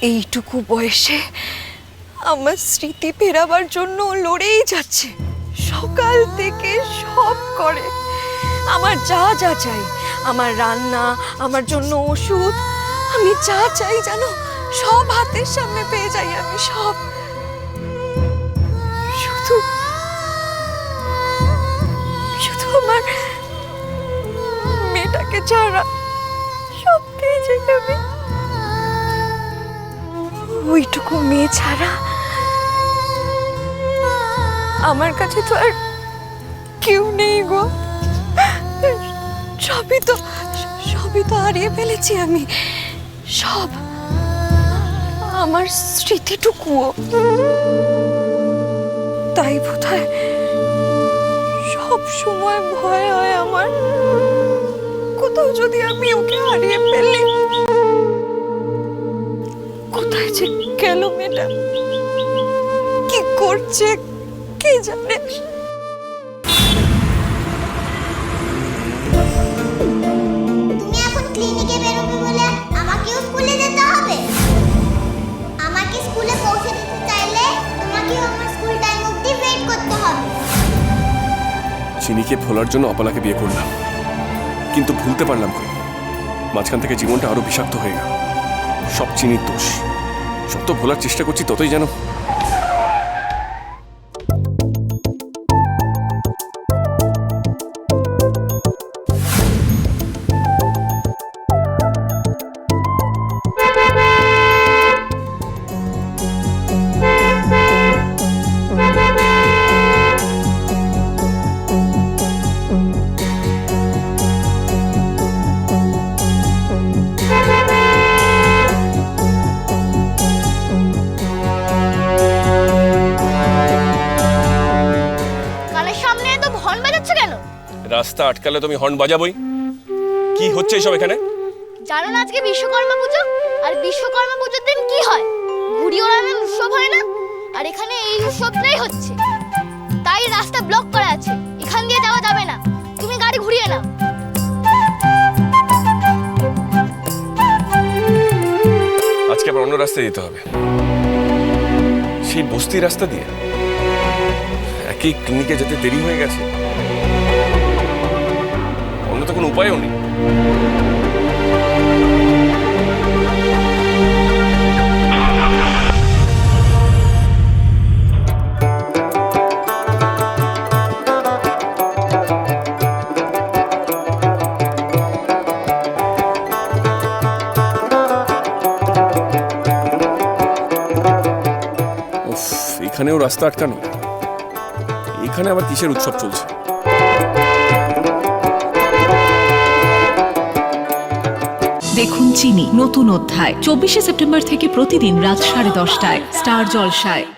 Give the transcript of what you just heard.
এইটুকু বয়সে আমার স্মৃতি ফেরাবার জন্য লড়েই যাচ্ছে। সকাল থেকে সব করে, আমার যা যা চাই, আমার রান্না, আমার জন্য ওষুধ, আমি যা চাই জানো সব হাতের সামনে পেয়ে যাই আমি, সব। শুধু শুধু আমার মেয়েটাকে ছাড়া সব পেয়ে যাই আমি। ওইটুকু মেয়ে ছাড়া আমার কাছে তো আর কেউ নেই গো। সবই তো হারিয়ে ফেলেছি আমি, সব। আমার স্মৃতিটুকুও। তাই বোধহয় সব সময় ভয় হয় আমার, কোথাও যদি আমি ওকে হারিয়ে ফেলি। কোথায় যে গেল মেয়েটা, কি করছে কে জানে। তুমি এখন ক্লিনিকে বেরোবে বলে আমাকেও স্কুলে যেতে হবে? আমাকে স্কুলে পৌঁছে দিতে চাইলে তোমাকেও আমার স্কুল টাইম অবধি ওয়েট করতে হবে। চিনিকে ভোলার জন্য অপলাকে বিয়ে করলাম, কিন্তু ভুলতে পারলাম কই। মাঝখান থেকে জীবনটা আরো বিষাক্ত হয়ে গেল। সব চিনির দোষ। যত ভোলার চেষ্টা করছি ততই যেন। রাস্তা আটকালে তুমি হর্ন বাজাবই। কি হচ্ছে এইসব এখানে? জানো না আজকে বিশ্বকর্মা পুজো? আর বিশ্বকর্মা পুজোর দিন কি হয়? ঘুড়ি ওড়ানোর উৎসব হয় না? আর এখানে এই উৎসবটাই হচ্ছে, তাই রাস্তা ব্লক করা আছে, এখান দিয়ে যাওয়া যাবে না। তুমি গাড়ি ঘুরিয়ে নাও। আজকে আবার অন্য রাস্তায় যেতে হবে, সেই বস্তির রাস্তা দিয়ে। একই ক্লিনিকে যেতে দেরি হয়ে গেছে, অন্য তো কোনো উপায়ও নেই। এখানেও রাস্তা আটকানো, এখানে আবার কিসের উৎসব চলছে? দেখুন চিনি নতুন অধ্যায় 24শে সেপ্টেম্বর থেকে প্রতিদিন রাত 10:30টায় স্টার জলসায়।